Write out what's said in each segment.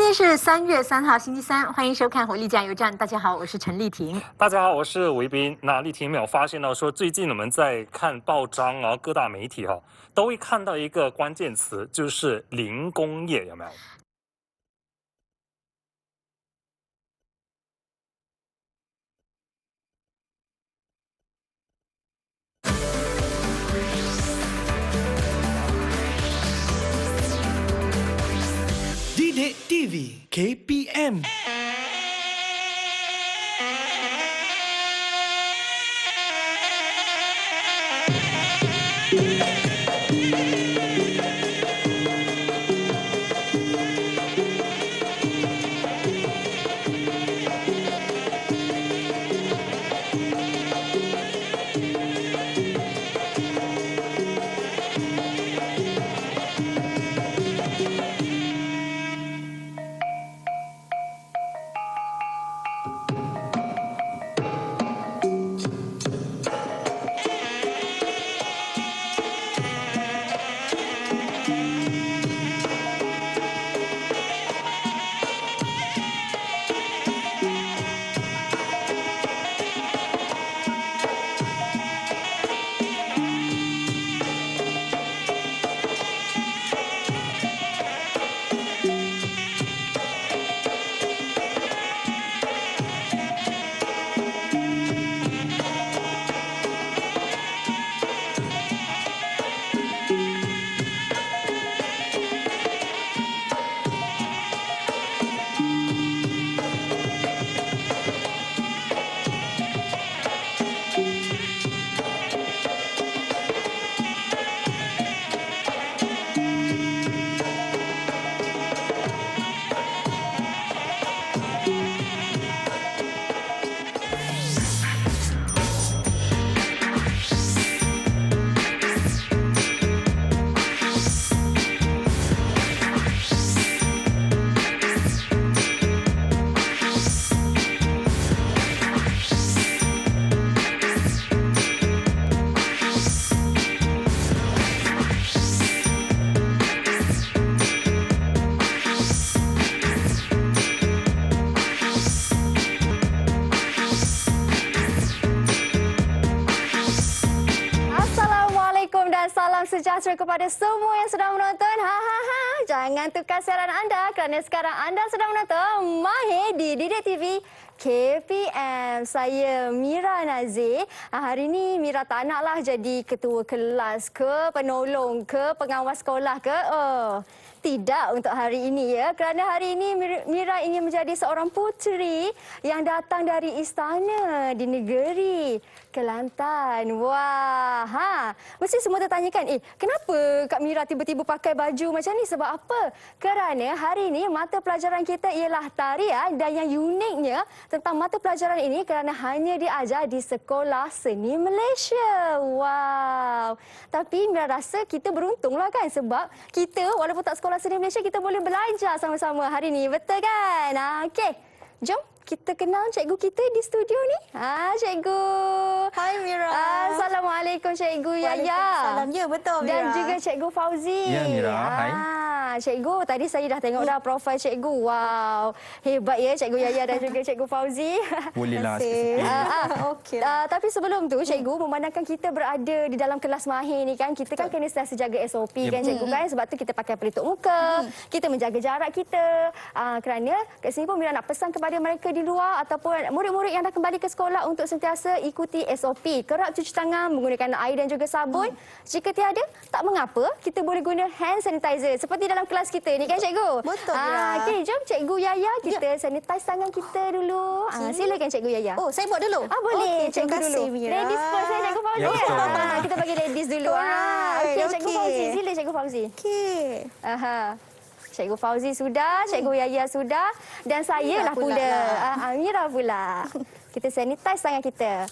天是3月3号，星期三，欢迎收看《活力加油站》。大家好，我是陈丽婷。大家好，我是韦斌。那丽婷有没有发现到说，最近我们在看报章啊，各大媒体都会看到一个关键词，就是零工业，有没有？Didik TV KPM. Salam sejahtera kepada semua yang sedang menonton. Jangan tukar siaran anda kerana sekarang anda sedang menonton Mahir di Didik TV KPM. Saya Mira Nazir. Hari ini Mira tak naklah jadi ketua kelas ke, penolong ke, pengawas sekolah ke. Tidak untuk hari ini ya. Kerana hari ini Mira ingin menjadi seorang puteri yang datang dari istana di negeri Kelantan. Wah, mesti semua tertanyakan, kenapa Kak Mira tiba-tiba pakai baju macam ni? Sebab apa? Kerana hari ini mata pelajaran kita ialah tarian, dan yang uniknya tentang mata pelajaran ini kerana hanya diajar di Sekolah Seni Malaysia. Wow. Tapi Mira rasa kita beruntunglah kan, sebab kita walaupun tak Sekolah Seni Malaysia, kita boleh belajar sama-sama hari ini. Betul kan? Okey. Jom kita kenal cikgu kita di studio ni. Cikgu. Hai Mira. Assalamualaikum Cikgu Yaya. Salam. Ya, betul Mira. Dan juga Cikgu Fauzi. Ya Mira, hai. Cikgu, tadi saya dah tengok dah profil cikgu. Wow, hebat ya Cikgu Yaya dan juga Cikgu Fauzi. Bolehlah sikit. Okey. Tapi sebelum tu Cikgu, memandangkan kita berada di dalam kelas Mahir ni kan, kita kan kena sentiasa jaga SOP kan Cikgu kan. Sebab tu kita pakai pelitup muka, kita menjaga jarak kita. Kerana kat sini pun Mira nak pesan kepada mereka di luar ataupun murid-murid yang dah kembali ke sekolah untuk sentiasa ikuti SOP. Kerap cuci tangan menggunakan air dan juga sabun. Jika tiada, tak mengapa, kita boleh guna hand sanitizer seperti dalam kelas kita ni kan Cikgu. Betul Mira. Okey, jom Cikgu Yaya kita sanitize tangan kita dulu. Silakan Cikgu Yaya. Oh, saya buat dulu? Boleh. Okey, terima Cikgu kasih dulu. Mira. Ladies first ya Cikgu Fauzi. Ya, betul. Kita bagi ladies dulu. Alright, Okey, Cikgu Fauzi. Sila Cikgu Fauzi. Okey. Cikgu Fauzi sudah, Cikgu Yaya sudah, dan saya lah pula. Mira pula. Kita sanitize tangan kita.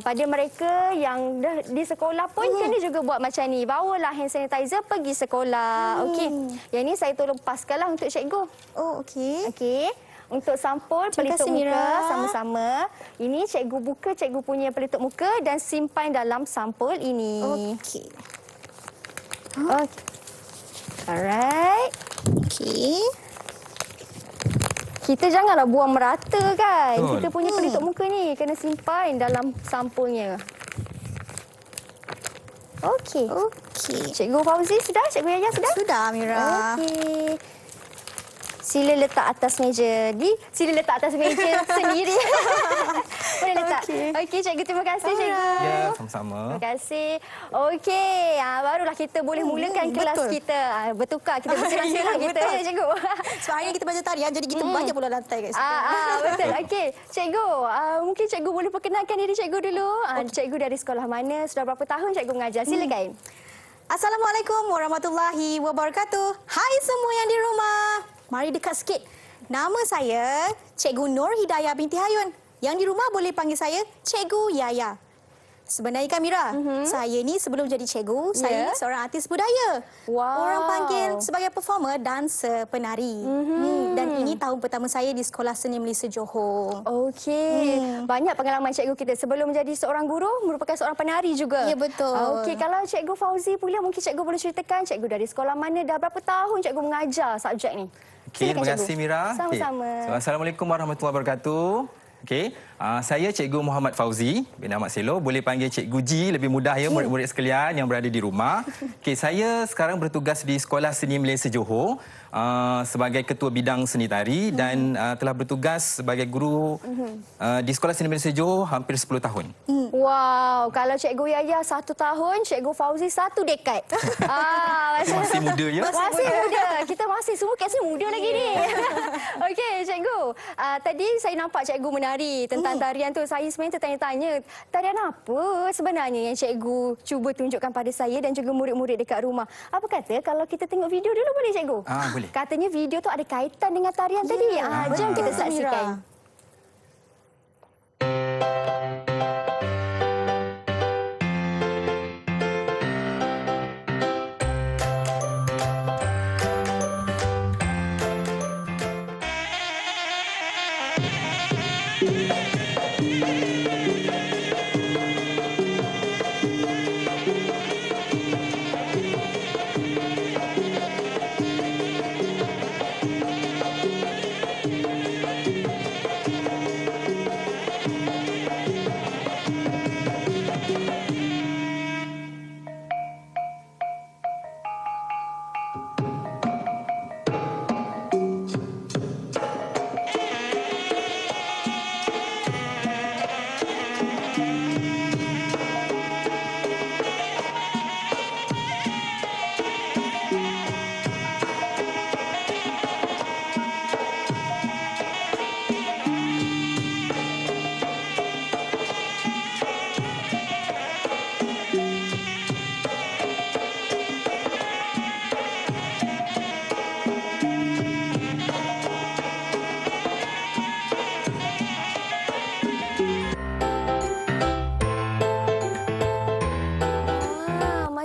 Pada mereka yang dah di sekolah pun kena juga buat macam ni. Bawalah hand sanitizer pergi sekolah. Okey. Yang ni saya tolong paskanlah untuk cikgu. Oh, okey. Okey. Untuk sampul pelitup muka sama-sama. Ini cikgu buka cikgu punya pelitup muka dan simpan dalam sampul ini. Okey. Alright. Okey. kita janganlah buang merata kan. Betul. Kita punya pelitup muka ni kena simpan dalam sampulnya. Okey. Okey. Cikgu Fauzi sudah? Cikgu Yaya sudah? Sudah, Mira. Okey. Sila letak atas meja. Sila letak atas meja sendiri. Boleh letak. Okey, cikgu, terima kasih cikgu. Ya, sama-sama. Terima kasih. Okey, barulah kita boleh mulakan kelas betul. kita. Bertukar, kita bersenang-senang kita betul. ya cikgu. Sebab hari ni kita belajar tarian, jadi kita banyak pula lantai kat situ. Betul. Okey, cikgu, mungkin cikgu boleh perkenalkan diri cikgu dulu. Cikgu dari sekolah mana? Sudah berapa tahun cikgu mengajar? Silakan. Assalamualaikum warahmatullahi wabarakatuh. Hai semua yang di rumah. Mari dekat sikit. Nama saya Cikgu Nur Hidayah binti Hayun. Yang di rumah boleh panggil saya Cikgu Yaya. Sebenarnya kan Mira, saya ni sebelum jadi cikgu, saya ni seorang artis budaya. Wow. Orang panggil sebagai performer dan penari. Dan ini tahun pertama saya di Sekolah Seni Malaysia Johor. Okey. Banyak pengalaman cikgu kita sebelum menjadi seorang guru merupakan seorang penari juga. Ya, betul. Okey, kalau cikgu Fauzi pula mungkin cikgu boleh ceritakan cikgu dari sekolah mana, dah berapa tahun cikgu mengajar subjek ni? Okey, Silakan, terima kasih cikgu. Mira. Sama-sama. Okey. So, Assalamualaikum warahmatullahi wabarakatuh. Okey, saya Cikgu Muhammad Fauzi bin Ahmad Selo, boleh panggil Cikgu G, lebih mudah ya murid-murid sekalian yang berada di rumah. Okey, saya sekarang bertugas di Sekolah Seni Malaysia Johor sebagai ketua bidang seni tari dan telah bertugas sebagai guru di Sekolah Seni Malaysia Johor hampir 10 tahun. Wow, kalau cikgu Yaya 1 tahun, cikgu Fauzi 1 dekad. Masih muda ya. Masih muda. Kita masih semua kat sini muda lagi ni. Okey, cikgu. Tadi saya nampak cikgu menari tentang tarian tu. Saya sebenarnya tertanya-tanya, tarian apa sebenarnya yang cikgu cuba tunjukkan pada saya dan juga murid-murid dekat rumah. Apa kata kalau kita tengok video dulu boleh cikgu? Boleh. Katanya video tu ada kaitan dengan tarian tadi. Jom kita saksikan.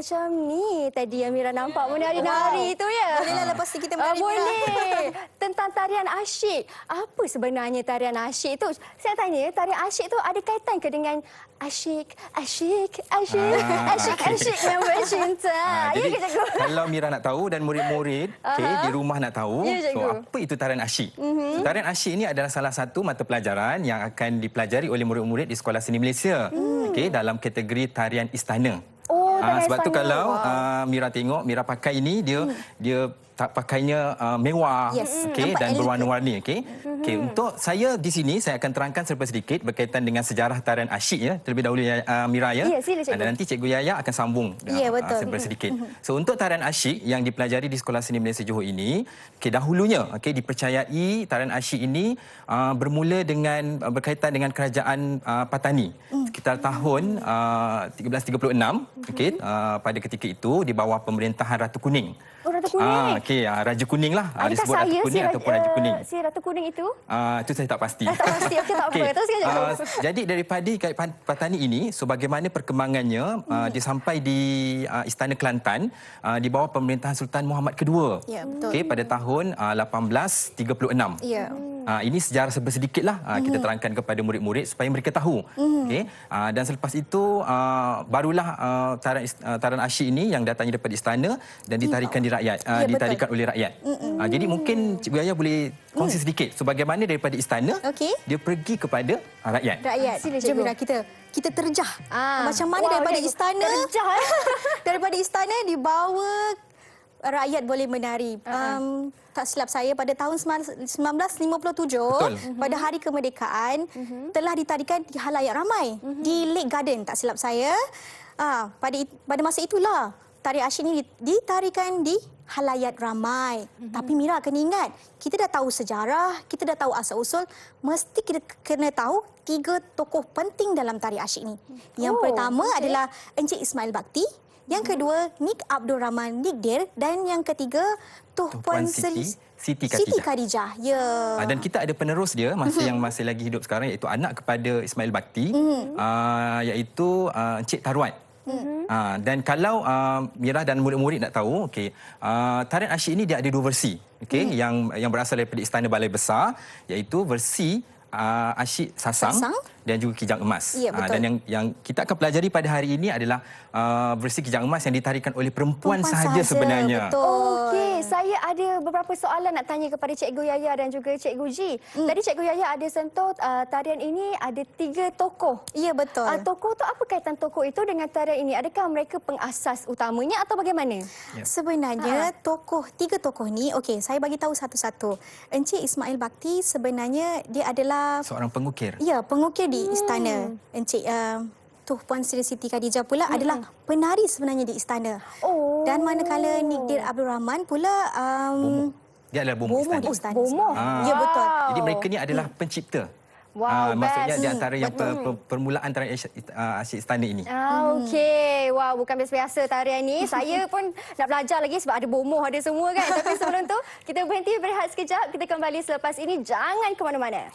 Macam ni tadi yang Mira nampak menari-nari tu ya. Bolehlah lepas ni kita menari, Mira. Boleh. Tentang tarian asyik. Apa sebenarnya tarian asyik tu? Saya tanya, tarian asyik tu ada kaitan ke dengan asyik yang bercinta? Ya Jadi, ke cikgu? kalau Mira nak tahu dan murid-murid di rumah nak tahu, Ya, cikgu. apa itu tarian asyik? Tarian asyik ini adalah salah satu mata pelajaran yang akan dipelajari oleh murid-murid di Sekolah Seni Malaysia. Dalam kategori tarian istana. Tarian Sebab tu istana. kalau Mira tengok, Mira pakai ini, dia tak pakainya mewah, Yes. dan Nampak berwarna-warni. Untuk saya di sini, saya akan terangkan serba sedikit berkaitan dengan sejarah tarian asyik ya. Terlebih dahulu Mira ya. Ya, sila, cikgu. Dan nanti Cikgu Yaya akan sambung Ya, betul. serba sedikit. So untuk tarian asyik yang dipelajari di Sekolah Seni Malaysia Johor ini, dahulunya dipercayai tarian asyik ini bermula dengan berkaitan dengan kerajaan Patani sekitar tahun 1336 pada ketika itu di bawah pemerintahan Ratu Kuning. Oh, Ratu Kuning. Raja Kuning lah. Adakah Disebut saya Ratu Kuning ataupun Raja Kuning. si Ratu Kuning itu? Itu saya tak pasti. Tak pasti. Okey, tak apa. Teruskan, cikgu. Jadi daripada Patani ini, so bagaimana perkembangannya dia sampai di Istana Kelantan di bawah pemerintahan Sultan Muhammad Kedua. Ya, betul. Pada tahun 1836. Ya. Ini sejarah sedikitlah kita terangkan kepada murid-murid supaya mereka tahu. Okey. Dan selepas itu barulah tarian asyik ini yang datangnya daripada istana dan ditarikan ditarikan oleh rakyat. Jadi mungkin Cikgu Yaya boleh kongsi sedikit sebagaimana daripada istana dia pergi kepada rakyat. Sila jom Mira, kita terjah. Macam mana daripada istana daripada istana dibawa rakyat boleh menari. Tak silap saya pada tahun 1957 pada hari kemerdekaan telah ditarikan di halayak ramai di Lake Garden, tak silap saya. Pada masa itulah tarian asyik ini ditarikan di halayak ramai. Tapi Mira kena ingat, kita dah tahu sejarah, kita dah tahu asal-usul, mesti kita kena tahu 3 tokoh penting dalam tarian asyik ini. Yang pertama adalah Encik Ismail Bakti, yang kedua Nik Abdul Rahman Nikdir, dan yang ketiga Puan Siti Khadijah. Ya. Dan kita ada penerus dia yang masih lagi hidup sekarang, iaitu anak kepada Ismail Bakti, iaitu Encik Tarwat. Dan kalau Mira dan murid-murid nak tahu, tarian asyik ini dia ada 2 versi, yang berasal daripada Istana Balai Besar, iaitu versi asyik Sasang dan juga Kijang Emas. Ya, dan yang kita akan pelajari pada hari ini adalah versi Kijang Emas yang ditarikan oleh perempuan sahaja sebenarnya. Okey, saya ada beberapa soalan nak tanya kepada Cikgu Yaya dan juga Cikgu Ji. Tadi Cikgu Yaya ada sentuh tarian ini ada 3 tokoh. Ya, betul. Tokoh tu apa kaitan tokoh itu dengan tarian ini? Adakah mereka pengasas utamanya atau bagaimana? Sebenarnya 3 tokoh ni, saya bagi tahu satu-satu. Encik Ismail Bakti sebenarnya dia adalah seorang pengukir. Ya, pengukir di istana. Encik Puan Siti Khadijah pula adalah penari sebenarnya di istana. Dan manakala Nikdir Abdul Rahman pula dia adalah bomoh istana. Ya, betul. Jadi mereka ni adalah pencipta. Maksudnya di antara yang permulaan tarian asyik istana ini. Okey. Wah, bukan biasa-biasa tarian ni. Saya pun nak belajar lagi sebab ada bomoh, ada semua kan. Tapi sebelum tu, kita berhenti berehat sekejap. Kita kembali selepas ini. Jangan ke mana-mana.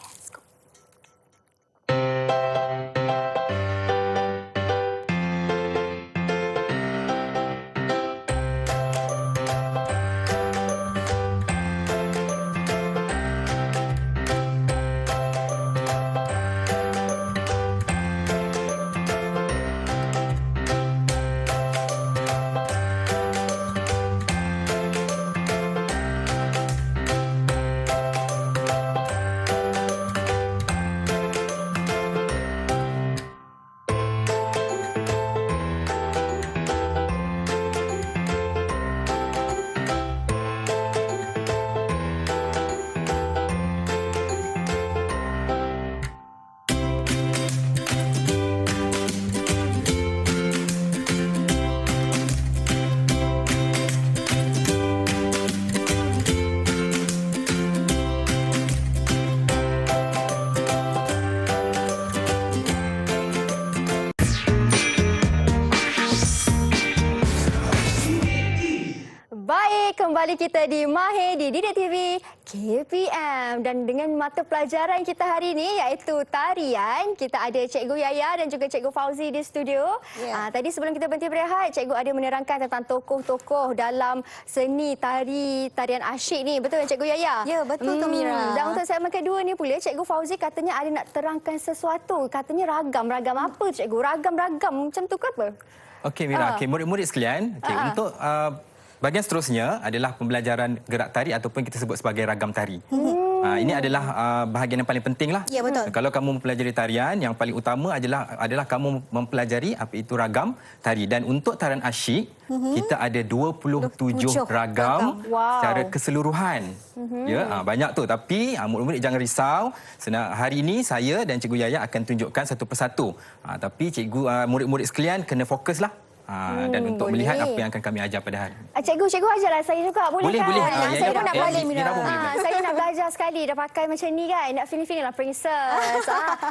Kembali kita di Mahir di Didik TV KPM, dan dengan mata pelajaran kita hari ini iaitu tarian, kita ada Cikgu Yaya dan juga Cikgu Fauzi di studio. Tadi sebelum kita berhenti berehat, Cikgu ada menerangkan tentang tokoh-tokoh dalam seni tarian asyik ni. Betul Cikgu Yaya? Ya, betul tu Mira. Dan untuk segmen kedua ni pula, Cikgu Fauzi katanya ada nak terangkan sesuatu. Katanya ragam. Ragam apa Cikgu? Ragam-ragam macam tu ke apa? Okey Mira, murid-murid sekalian, untuk bahagian seterusnya adalah pembelajaran gerak tari ataupun kita sebut sebagai ragam tari. Ini adalah bahagian yang paling penting lah. Ya, betul. Kalau kamu mempelajari tarian, yang paling utama adalah kamu mempelajari apa itu ragam tari. Dan untuk tarian asyik, kita ada 27 ragam secara keseluruhan. Banyak tu. Tapi murid-murid jangan risau. Hari ini saya dan Cikgu Yaya akan tunjukkan satu persatu. Tapi murid-murid sekalian kena fokuslah. Dan untuk melihat apa yang akan kami ajar pada hari ini. Cikgu ajarlah saya juga. Boleh kan? Saya pun nak belajar. Saya nak belajar sekali. Dah pakai macam ni kan. Nak feeling lah princess.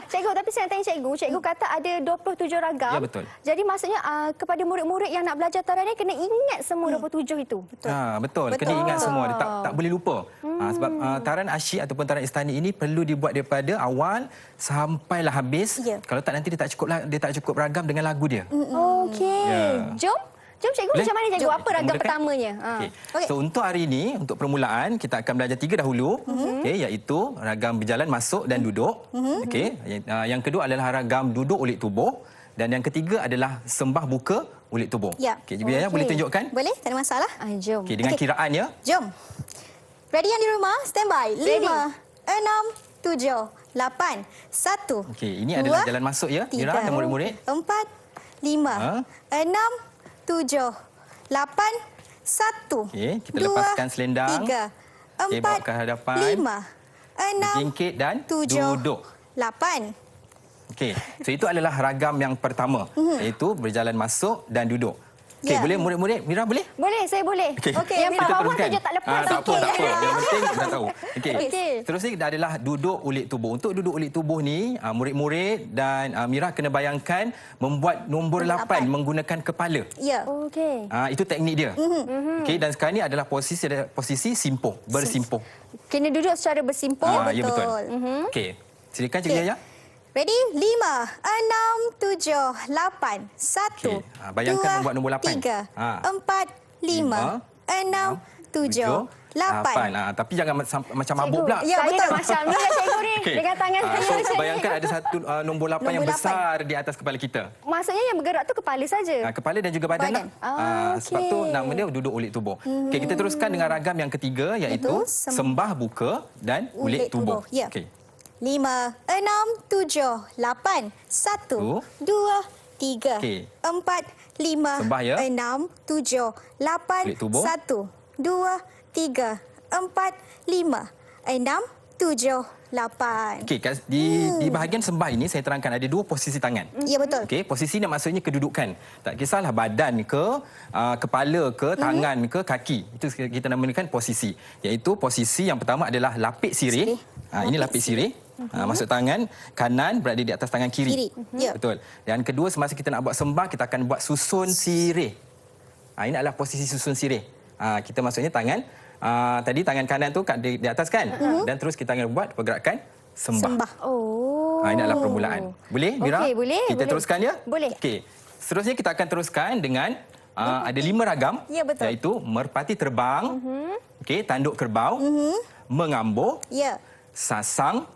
Cikgu, tapi saya nak tanya cikgu. Cikgu kata ada 27 ragam. Ya, betul. Jadi maksudnya kepada murid-murid yang nak belajar tarian ni kena ingat semua 27 itu. Betul. Kena ingat semua. Tak boleh lupa. Sebab tarian asyik ataupun tarian istana ini perlu dibuat daripada awal sampailah habis. Kalau tak nanti dia tak cukup ragam dengan lagu dia. Okey. Jom Jom cikgu, Boleh? macam mana cikgu? Jom, Apa kita ragam mulakan. pertamanya? Okey. Okey. So untuk hari ini, untuk permulaan, kita akan belajar 3 dahulu. Okey, iaitu ragam berjalan masuk dan duduk. Okey. Yang kedua adalah ragam duduk ulik tubuh. Dan yang ketiga adalah sembah buka ulik tubuh. Ya. Okey, Cikgu Yaya boleh tunjukkan? Boleh? Tak ada masalah. Jom. Okey, dengan kiraan ya. Jom. Ready yang di rumah? Stand by. Ready. 5, 6, 7, 8, 1. Okey, ini adalah jalan masuk ya, Mira dan murid-murid. 4, 5, 6, 7, 8, 1. Okey, kita lepaskan selendang. 3, Okey, bawa 4, ke hadapan. 5, 6, Jingkit dan 7, duduk. 8. Okey, so itu adalah ragam yang pertama, iaitu berjalan masuk dan duduk. Okey, Ya. boleh murid-murid? Mira boleh? Boleh, saya boleh. Okey. Okey, Yang Mira, part bawah teruskan. tu je tak lepas Tak apa, sikit. tak apa. Yang penting dah tahu. Okey. Okey. Seterusnya adalah duduk ulik tubuh. Untuk duduk ulik tubuh ni, murid-murid dan Mira kena bayangkan membuat nombor 8 menggunakan kepala. Ya. Okey. Itu teknik dia. Okey, dan sekarang ni adalah posisi simpuh, bersimpuh. Kena duduk secara bersimpuh. Ya betul. betul. Okey. Silakan Cikgu Okey. Yaya. Ready? 5, 6, 7, 8, 1, Okey. Bayangkan membuat nombor 8. 3, Ha. 4, 5, 6, 7, 8. Tapi jangan macam mabuk pula. Ya, Saya betul. dah macam ni lah cikgu ni. Okey. Dengan tangan saya. So, macam ni. bayangkan ada satu nombor 8 yang Nombor besar di atas kepala kita. Maksudnya yang bergerak tu kepala saja. Kepala dan juga badan. Badan. Lah. Sebab tu okey. nama dia duduk ulik tubuh. Okey, kita teruskan dengan ragam yang ketiga iaitu Itu sembah buka dan ulik tubuh. Ya. Okey. 5, 6, 7, 8, 1, 2, 3, Okey. 4, 5, Sembah, ya. 6, 7, 8, Ulik tubuh. 1, 2, 3, 4, 5, 6, 7, 8. Okey, di bahagian sembah ini saya terangkan ada 2 posisi tangan. Ya, betul. Okey, posisi ni maksudnya kedudukan. Tak kisahlah badan ke, kepala ke, tangan ke, kaki. Itu kita namakan posisi. Iaitu posisi yang pertama adalah lapik sirih. Ini lapik sirih. Masuk tangan kanan berada di atas tangan kiri. Ya. Betul. Dan kedua, semasa kita nak buat sembah, kita akan buat susun sirih. Ini adalah posisi susun sirih. Kita maksudnya tangan, tadi tangan kanan tu kat di atas kan? Dan terus kita akan buat pergerakan sembah. Oh. Ini adalah permulaan. Boleh, Mira? Okey, boleh. Kita boleh. teruskan ya? Boleh. Okey. Seterusnya kita akan teruskan dengan ada 5 ragam. Ya, betul. Iaitu merpati terbang, okey, tanduk kerbau, mengambur, Ya. sasang,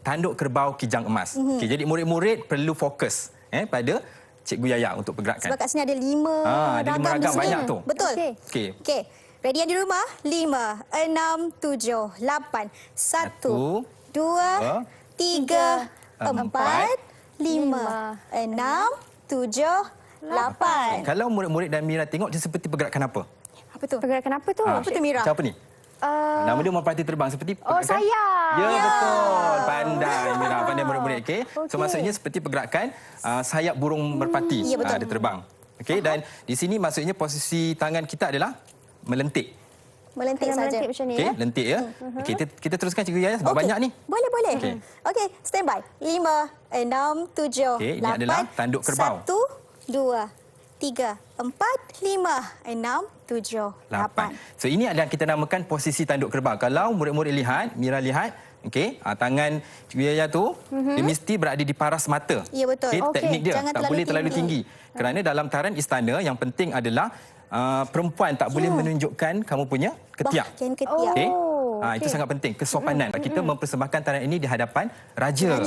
tanduk kerbau kijang emas. Okey, jadi murid-murid perlu fokus pada Cikgu Yaya untuk pergerakan. Sebab kat sini ada 5 ada 5 ragam di ragam, sini. banyak tu. Betul. Okey. Okey. Okey. Ready yang di rumah? 5, 6, 7, 8, 1, 2, 3, 4, 5, 6, 7, 8. Kalau murid-murid dan Mira tengok, dia seperti pergerakan apa? Apa tu? Pergerakan apa tu? Apa tu, Mira? Macam apa ni? Nama dia merpati terbang seperti Oh, pergerakan- sayap. Ya, betul. Pandai Mira, pandai murid-murid. Okey. So Okey. maksudnya seperti pergerakan sayap burung merpati. Ya, betul. Dia terbang. Okey, dan di sini maksudnya posisi tangan kita adalah melentik. Melentik Kena saja. melentik macam ni Okey, ya. lentik ya. Okey, kita teruskan Cikgu Yaya sebab Okey. banyak ni. Boleh, boleh. Okey. Okey, stand by. 5, 6, 7, Okey, ini 8. adalah tanduk kerbau. 1, 2, 3, 4, 5, 6, 7, 8. 8. So ini adalah kita namakan posisi tanduk kerbau. Kalau murid-murid lihat, Mira lihat, okey, tangan Cikgu Yaya tu dia mesti berada di paras mata. Ya, betul. Okey, Okey, teknik dia jangan tak terlalu boleh terlalu tinggi. Kerana dalam tarian istana yang penting adalah perempuan tak boleh menunjukkan kamu punya ketiak. Bahagian ketiak. Okey. Oh, Itu okey. sangat penting, kesopanan. Kita mempersembahkan tarian ini di hadapan raja.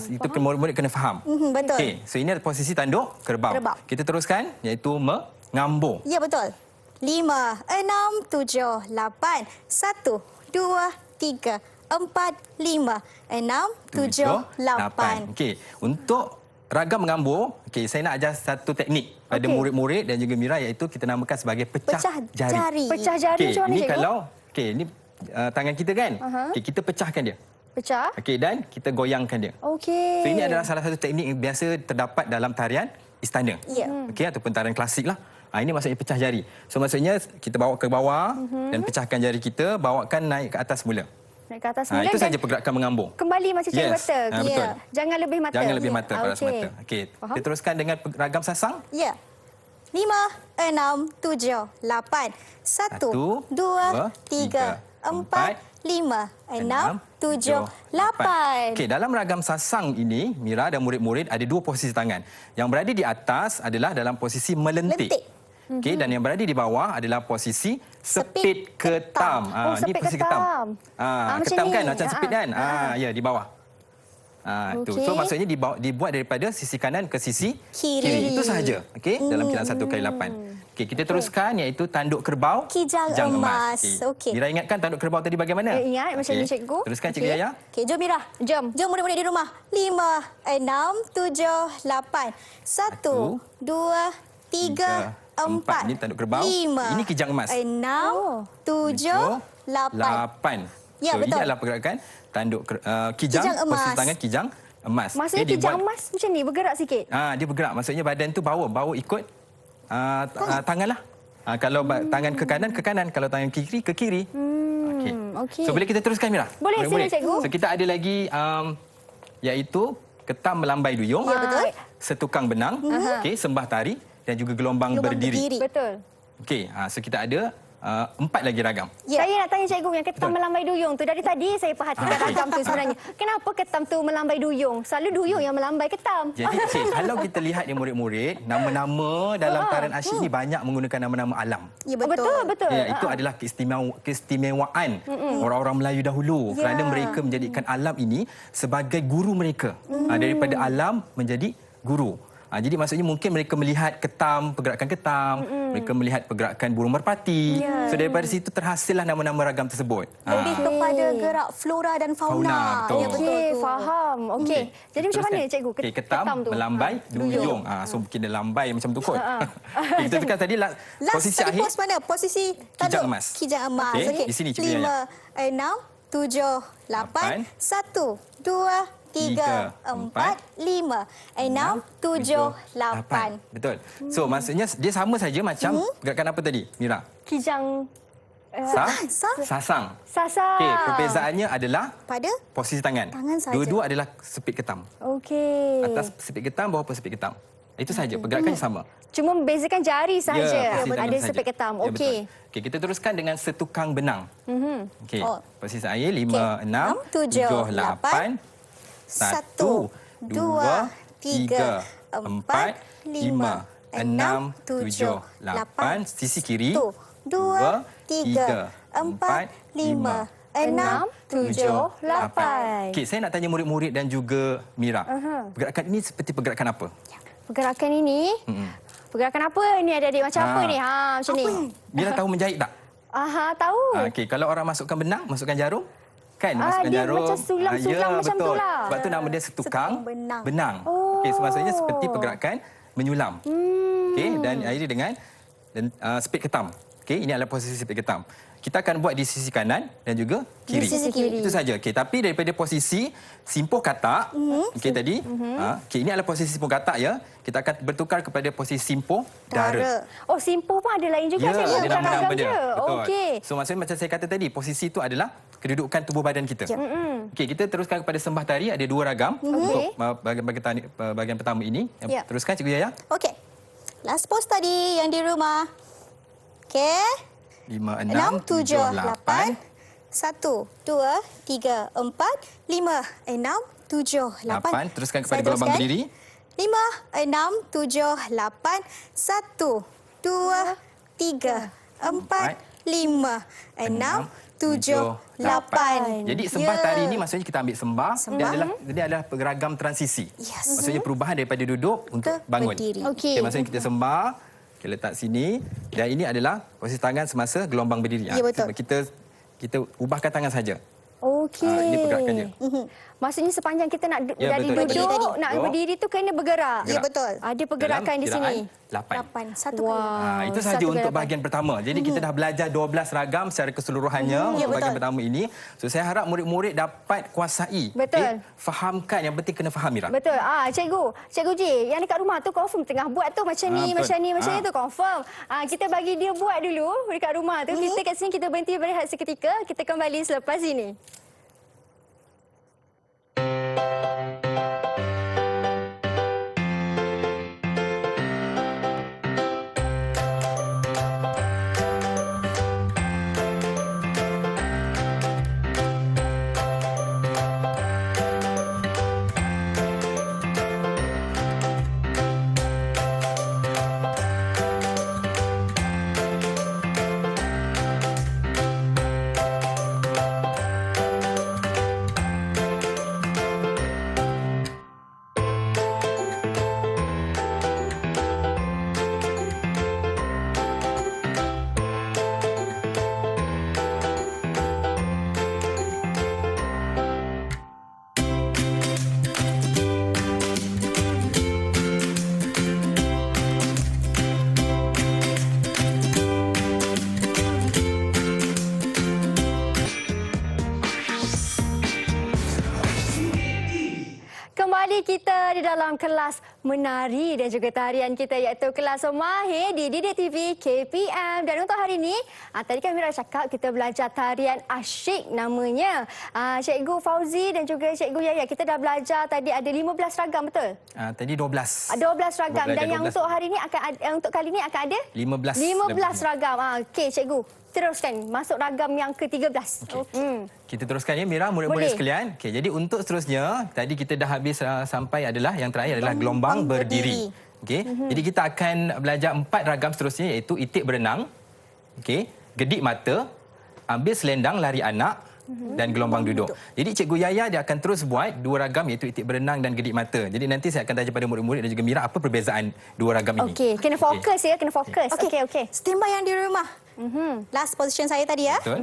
Itu murid-murid kena faham. Betul. Okey, so ini adalah posisi tanduk kerbau. Kerbau. Kita teruskan iaitu mengambur. Ya, betul. 5, 6, 7, 8. 1, 2, 3, 4, 5, 6, 7, 8. Okey, untuk ragam mengambur, okey, saya nak ajar satu teknik pada Okey. murid-murid dan juga Mira iaitu kita namakan sebagai pecah, Pecah jari. Pecah jari Okey, macam mana ini cikgu? kalau ini tangan kita kan. Okey, kita pecahkan dia. Pecah. Okey, dan kita goyangkan dia. Okey. So ini adalah salah satu teknik yang biasa terdapat dalam tarian istana. Ya. Okey, ataupun tarian klasik lah. Ini maksudnya pecah jari. So maksudnya kita bawa ke bawah dan pecahkan jari kita, bawakan naik ke atas mula. Naik ke atas mula Itu dan saja pergerakan mengambur. kembali macam cikgu Yes. kata. Betul. Jangan lebih mata. Jangan lebih mata, Ah, paras okey. mata. Okey, Faham? kita teruskan dengan ragam sasang. Ya. 5, 6, 7, 8. 1, 2, 3, 4, 5, 6, 7, 8. Okey, dalam ragam sasang ini, Mira dan murid-murid ada 2 posisi tangan. Yang berada di atas adalah dalam posisi melentik. Lentik. Okey, dan yang berada di bawah adalah posisi sepit ketam. Oh, Ini sepit posisi ketam. ketam. Macam Ketam ni. kan macam sepit kan? Ya, di bawah. Itu. So Okey. maksudnya dibuat daripada sisi kanan ke sisi Kiri. Itu sahaja. Okey, dalam bilangan 1x8. Okey, kita teruskan iaitu tanduk kerbau Kijang emas. Okey. Mira ingatkan tanduk kerbau tadi bagaimana? Ingat macam ni, cikgu. Teruskan Cikgu Yaya. Okey, jom Mira. Jom. Jom murid-murid di rumah. 5, 6, 7, 8. 1, 2, 3, 4. Ini tanduk kerbau. 5. Ini kijang emas. 6, 7, 8. Ya, So, betul. ini adalah pergerakan tanduk kijang, Kijang emas. posisi tangan kijang emas. Maksudnya Okey, kijang dibuat- emas macam ni, bergerak sikit. Dia bergerak. Maksudnya badan tu bawa ikut tangan lah. Kalau tangan ke kanan. Kalau tangan ke kiri, ke kiri. Okey. okey. So, boleh kita teruskan, Mira? Boleh, Boleh. sila, cikgu. So, kita ada lagi iaitu ketam melambai duyung. Ya, betul. Setukang benang. Okey, sembah tari dan juga gelombang berdiri. Betul. Okey, so kita ada 4 lagi ragam. Ya. Saya nak tanya cikgu yang ketam Betul. melambai duyung tu. Dari tadi saya perhatikan Okey. ragam tu sebenarnya. Kenapa ketam tu melambai duyung? Selalu duyung yang melambai ketam. Jadi, kalau kita lihat ni murid-murid, nama-nama dalam tarian asyik ni banyak menggunakan nama-nama alam. Ya, Betul, betul. Ya, itu adalah keistimewaan orang-orang Melayu dahulu kerana mereka menjadikan alam ini sebagai guru mereka. Daripada alam menjadi guru. Jadi maksudnya mungkin mereka melihat pergerakan ketam, mereka melihat pergerakan burung merpati. So daripada situ terhasillah nama-nama ragam tersebut. Lebih kepada gerak flora dan fauna. Fauna, betul. Ya, betul. Okey, tu. faham. Okey. Jadi macam mana Teruskan. cikgu? Okey, ketam tu. melambai duyung. So mungkin dia lambai macam tu kot. Okey, kita tekan tadi Last posisi tadi akhir. pos mana? Posisi tanduk emas. Kijang emas. Okey, Okey. di sini, Cikgu Yaya. 5, 6, 7, 8. 1, 2, 3, 4, 5, 6, 7, 8. Betul. So maksudnya dia sama saja macam gerakan apa tadi, Mira? Kijang Sasang. sasar. Okey, perbezaannya adalah Pada posisi tangan. Tangan saja. Dua-dua adalah sepit ketam. Okey. Atas sepit ketam, bawah sepit ketam. Itu saja, pergerakannya sama. Cuma membezakan jari sahaja. posisi tangan Ada saja. sepit ketam. Ya, Okey. betul. Okey, kita teruskan dengan setukang benang. Okey, Oh. posisi air 5, 6, 7, 7, 8. 1, 2, 3, 4, 5, 6, 7, 8. Sisi kiri. 1, 2, 3, 4, 5, 6, 7, 8. Okey, saya nak tanya murid-murid dan juga Mira. Pergerakan ini seperti pergerakan apa? Pergerakan ini, pergerakan apa ni adik-adik? Macam apa ni? Macam ni. Mira tahu menjahit tak? Tahu. Okey, kalau orang masukkan benang, masukkan jarum, kan masukkan dia jarum. macam sulam-sulam macam betul. tu lah. Sebab tu nama dia setukang Setukang benang. benang. Okey, so maksudnya seperti pergerakan menyulam. Okey, dan akhirnya dengan sepit ketam. Okey, ini adalah posisi sepit ketam. Kita akan buat di sisi kanan dan juga kiri. Di sisi kiri. Itu saja. Okey, tapi daripada posisi simpuh katak, okey tadi, okey ini adalah posisi simpuh katak ya. Kita akan bertukar kepada posisi simpuh dara. Oh, simpuh pun ada lain juga. Ya, Saya ada bukan nama-nama ragam dia. je. Betul. Okey. So maksudnya macam saya kata tadi, posisi itu adalah kedudukan tubuh badan kita. Okey, kita teruskan kepada sembah tari, ada 2 ragam untuk bahagian pertama ini. Ya. Teruskan Cikgu Yaya. Okey. Last post tadi yang di rumah. Okey. 5, 6, 7, 8. 1, 2, 3, 4, 5, 6, 7, 8. Teruskan kepada Saya gelombang teruskan. berdiri. 5, 6, 7, 8. 1, 2, 3, 4, 5, 6, 7, 8. Jadi sembah tari ini maksudnya kita ambil sembah. Dia adalah ragam transisi. Yes. Maksudnya perubahan daripada duduk untuk Ke bangun. berdiri. Okey. Maksudnya kita sembah, kita letak sini dan ini adalah posisi tangan semasa gelombang berdiri. Ya, betul. Kita ubahkan tangan saja. Okey. Ini pergerakan dia. Maksudnya sepanjang kita nak Ya, dari betul, duduk, betul. nak Duduk. berdiri tu kena bergerak. Ya, betul. Ada pergerakan di sini. 8. 8. Satu Wah. kali. Itu sahaja satu untuk gerakan. bahagian pertama. Jadi kita dah belajar 12 ragam secara keseluruhannya Ya, untuk bahagian betul. pertama ini. So saya harap murid-murid dapat kuasai. Betul. Fahamkan, yang penting kena faham, Mira. Betul. Cikgu Ji, yang dekat rumah tu confirm tengah buat tu macam ni, betul. macam ni tu confirm. Kita bagi dia buat dulu dekat rumah tu. Kita kat sini kita berhenti berehat seketika. Kita kembali selepas ini. dalam kelas menari dan juga tarian kita iaitu kelas Mahir di Didik TV KPM. Dan untuk hari ini, tadi kan Mira cakap kita belajar tarian asyik namanya. Cikgu Fauzi dan juga Cikgu Yaya, kita dah belajar tadi ada 15 ragam, betul? Tadi 12. 12 ragam dan yang 12. untuk hari ini untuk kali ini akan ada 15 ragam. Okey, cikgu. Teruskan masuk ragam yang ke-13. Okey. Kita teruskan ya Mira, murid-murid sekalian. Okey, jadi untuk seterusnya, tadi kita dah habis sampai adalah yang terakhir adalah gelombang berdiri. Okey. Jadi kita akan belajar 4 ragam seterusnya iaitu itik berenang, okey, gedik mata, ambil selendang lari anak dan gelombang duduk. Jadi Cikgu Yaya dia akan terus buat 2 ragam iaitu itik berenang dan gedik mata. Jadi nanti saya akan tanya pada murid-murid dan juga Mira apa perbezaan 2 ragam ini. Okey, kena fokus ya, kena fokus. Okey. Standby yang di rumah. Last position saya tadi ya. Betul.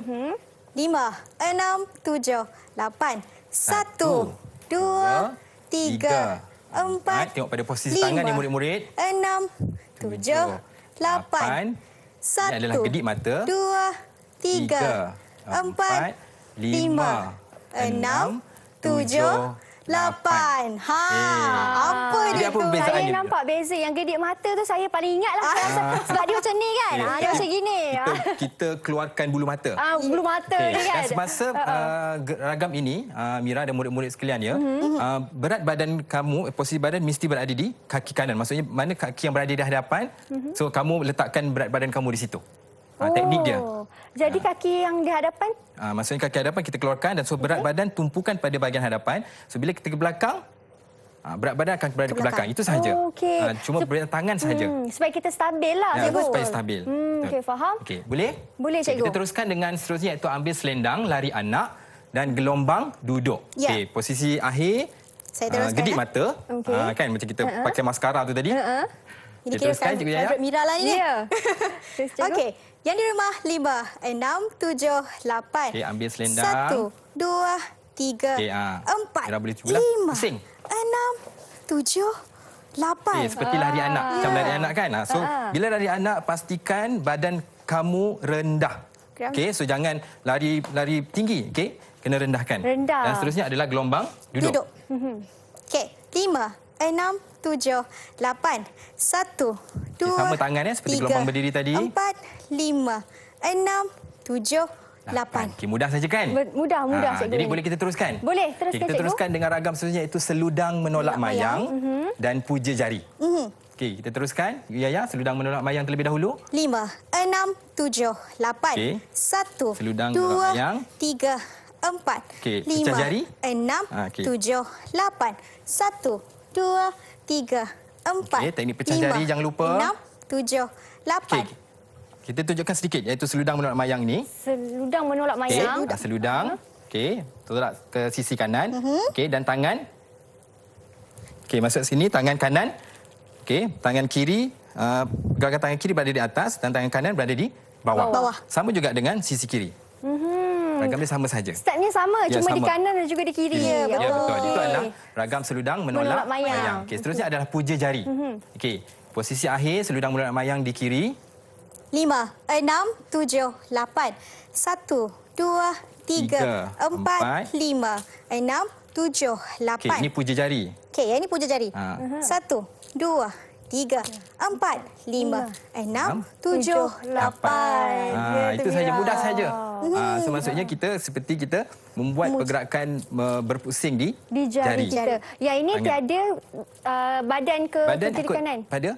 5, 6, 7, 8, 1, 2, 3, 4, Tengok pada posisi tangan ni murid-murid. 6, 7, 8, 1, Ini adalah gedik mata. 2, 3, 4, 5, 6, 7, 8. Apa Jadi dia apa tu? perbezaan Saya dia? nampak beza yang gedik mata tu saya paling ingat lah. Saya rasa sebab dia macam ni kan. Dia macam gini. Kita keluarkan bulu mata. Bulu mata Okey. dia kan. Dan semasa ragam ini, Mira dan murid-murid sekalian ya, berat badan kamu, posisi badan mesti berada di kaki kanan. Maksudnya mana kaki yang berada di hadapan, so kamu letakkan berat badan kamu di situ. Teknik dia. Jadi kaki yang di hadapan? Maksudnya kaki hadapan kita keluarkan dan so berat badan tumpukan pada bahagian hadapan. So bila kita ke belakang, berat badan akan berada ke belakang. Itu sahaja. Okey. Cuma berat tangan sahaja. Supaya kita stabil lah. cikgu. Supaya stabil. Okey, faham? Okey, boleh? Boleh, Okey, cikgu. kita teruskan dengan seterusnya iaitu ambil selendang, lari anak dan gelombang duduk. Ya. Okey, posisi akhir Saya teruskan. gedik mata. Okey. Kan macam kita pakai maskara tu tadi. Ini Kita teruskan, Cikgu Yaya. favorite Mira lah ni. Ya. Terus, cikgu. Okey, yang di rumah 5, 6, 7, 8. Okey, ambil selendang. 1, 2, 3, Okey, 4, Mira boleh cuba lah. 5, Pusing. 6, 7, 8. Okey, seperti lari anak. Macam lari anak kan. So, bila lari anak, pastikan badan kamu rendah. Okey, so jangan lari tinggi. Okey, kena rendahkan. Rendah. Dan seterusnya adalah gelombang duduk. Okey, 5, 6, 7, 8. 1, 2, sama tangan ya, seperti gelombang berdiri tadi. 4, 5, 6, 7, 8. Okey, mudah saja kan? Mudah, cikgu. Jadi ni. boleh kita teruskan? Boleh, teruskan, Okey, kita cikgu. teruskan dengan ragam seterusnya iaitu seludang menolak mayang dan puja jari. Okey, kita teruskan. Yaya, seludang menolak mayang terlebih dahulu. 5, 6, 7, 8. Okey. 1, Seludang 2, menolak mayang. 3, 4, Okey, 5, pecah jari. 6, Okey. 7, 8. 1, 2, 3, 4. Okey, teknik pecah jari jangan lupa. 6, 7, 8. Okey, kita tunjukkan sedikit iaitu seludang menolak mayang ni. Seludang menolak Okey, mayang. seludang. Okey, tolak ke sisi kanan. Okey, dan tangan. Okey, masuk sini tangan kanan. Okey, tangan kiri, gerakan tangan kiri berada di atas dan tangan kanan berada di bawah. Bawah. Sama juga dengan sisi kiri. Ragam dia sama saja. Stepnya sama, Ya, cuma di sama. kanan dan juga di kiri. Ya, Ya, betul. Itu Okey. adalah ragam seludang Menolak menolak mayang. mayang. Okey, seterusnya adalah puja jari. Okey, posisi akhir seludang menolak mayang di kiri. 5, 6, 7, 8. 1, 2, 3, 4, 5, 6, 7, Okey, 8. ini puja jari. Okey, yang ini puja jari. 1, 2, 3, 4, 5, 6, 7, 8. Itu saja, mudah saja. So maksudnya kita seperti kita membuat pergerakan berpusing di Di jari kita. Yang ini Tangan. tiada badan ke kiri ikut kanan. pada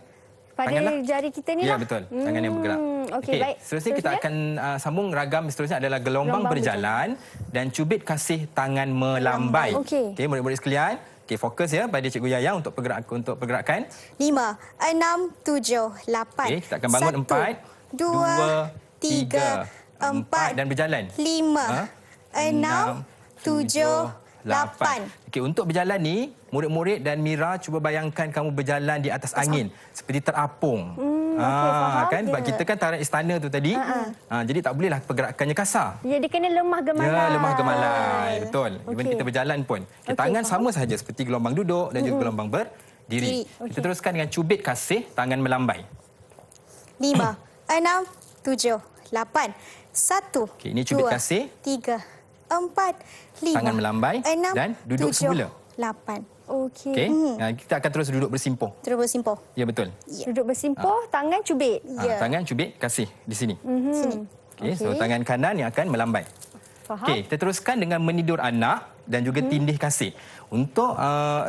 Pada tangan lah. jari kita ni Ya, lah. betul. Tangan yang bergerak. Okey, baik. Seterusnya kita akan sambung ragam seterusnya adalah gelombang berjalan dan cubit kasih tangan melambai. Okey. Okey, murid-murid sekalian. Okey, fokus ya pada Cikgu Yaya untuk pergerakan. 5, 6, 7, 8. Okey, kita akan bangun 4, 2, 3, 4 dan berjalan. 5, 6, 7, 8. Okey, untuk berjalan ni, murid-murid dan Mira cuba bayangkan kamu berjalan di atas angin seperti terapung. faham Kan sebab je. kita kan tarik istana tu tadi. Jadi tak bolehlah pergerakannya kasar. Ya, dia kena lemah gemalai. Ya, lemah gemalai. Betul. Even Okey. kita berjalan pun. Okey, Tangan faham. sama sahaja seperti gelombang duduk dan juga gelombang berdiri. Kita teruskan dengan cubit kasih tangan melambai. 5, 6, 7, 8. 1, Okey, ini cubit 2, kasih. 3, 4, 5, Tangan melambai 6, dan duduk 7, semula. 8. Okey. Okey. Kita akan terus duduk bersimpuh. Terus bersimpuh. Ya, betul. Duduk bersimpuh, tangan cubit. Ya. Tangan cubit kasih di sini. Sini. Okey, so Okey. tangan kanan yang akan melambai. Faham? Okey, kita teruskan dengan menidur anak dan juga tindih kasih. Untuk